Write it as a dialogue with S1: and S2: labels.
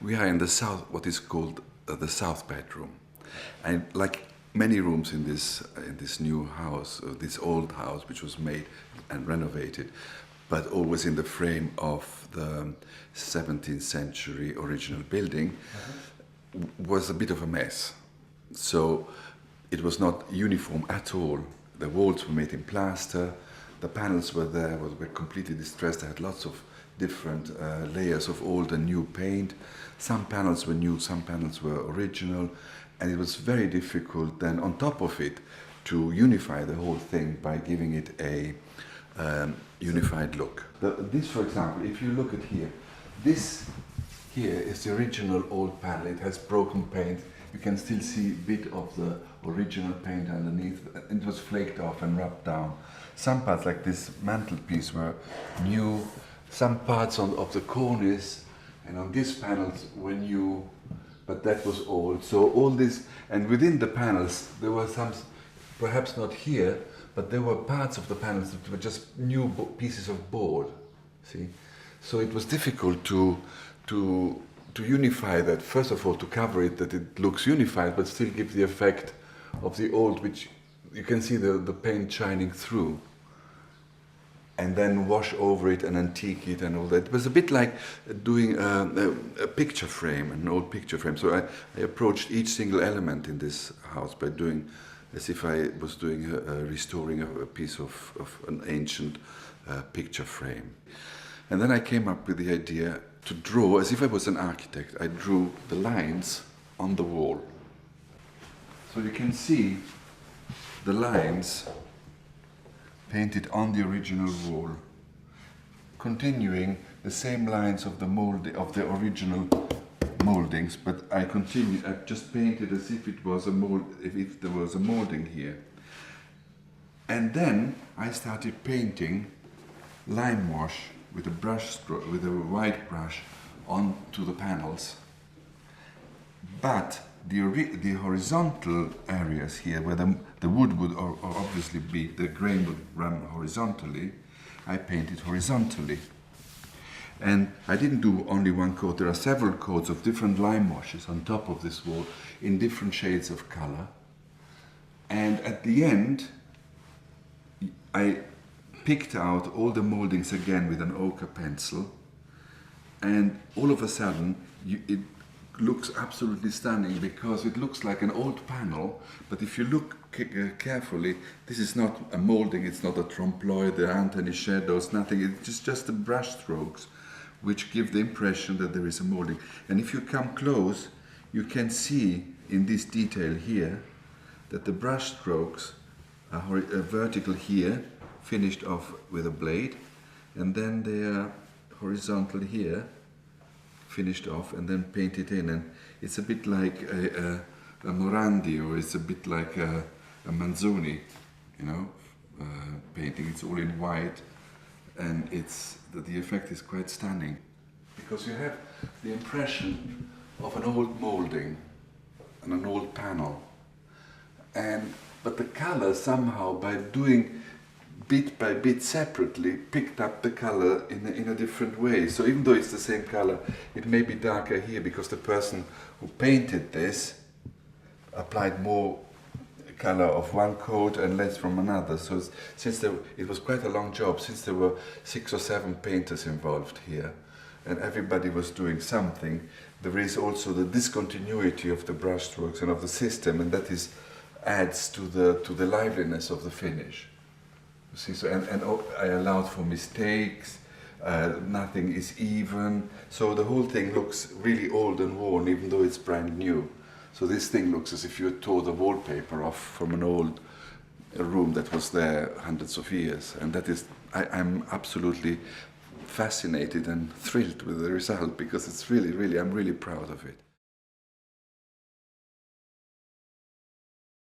S1: We are in the south, what is called the south bedroom, and like many rooms in this new house, this old house, which was made and renovated, but always in the frame of the 17th century original building, was a bit of a mess. So it was not uniform at all. The walls were made in plaster, the panels were there, were completely distressed. They had lots of different layers of old and new paint. Some panels were new, some panels were original, and it was very difficult then on top of it to unify the whole thing by giving it a unified look. This, for example, if you look at here, this here is the original old panel. It has broken paint. You can still see a bit of the original paint underneath. It was flaked off and rubbed down. Some parts, like this mantelpiece, were new. Some parts of the cornice and on these panels were new, but that was old. So all this, and within the panels, there were some, perhaps not here, but there were parts of the panels that were just new pieces of board. See, so it was difficult to unify that. First of all, to cover it, that it looks unified, but still give the effect of the old, which you can see the paint shining through, and then wash over it and antique it and all that. It was a bit like doing a picture frame, an old picture frame. So I approached each single element in this house by doing as if I was doing restoring a piece of an ancient picture frame. And then I came up with the idea to draw, as if I was an architect. I drew the lines on the wall. So you can see the lines painted on the original wall, continuing the same lines of the original moldings, but I just painted as if it was a mold, if there was a molding here. And then I started painting lime wash with a brush stroke, with a white brush onto the panels. But the horizontal areas here, where the wood would obviously be, the grain would run horizontally, I painted horizontally. And I didn't do only one coat. There are several coats of different lime washes on top of this wall in different shades of color. And at the end, I picked out all the moldings again with an ochre pencil, and all of a sudden it looks absolutely stunning, because it looks like an old panel, but if you look carefully, this is not a molding, it's not a trompe-l'oeil, there aren't any shadows, nothing. It's just the brush strokes which give the impression that there is a molding. And if you come close, you can see in this detail here that the brush strokes are vertical here, finished off with a blade, and then they are horizontal here, finished off and then painted in. And it's a bit like a Morandi, or it's a bit like a Manzoni, you know, painting. It's all in white, and the effect is quite stunning, because you have the impression of an old molding and an old panel, but the color somehow, by doing bit by bit separately, picked up the color in a different way. So even though it's the same color, it may be darker here because the person who painted this applied more color of one coat and less from another. So it was quite a long job, since there were 6 or 7 painters involved here, and everybody was doing something. There is also the discontinuity of the brushstrokes and of the system, and that adds to the liveliness of the finish. You see, so and I allowed for mistakes. Nothing is even, so the whole thing looks really old and worn, even though it's brand new. So this thing looks as if you tore the wallpaper off from an old room that was there hundreds of years. And that is, I'm absolutely fascinated and thrilled with the result, because it's really, I'm really proud of it.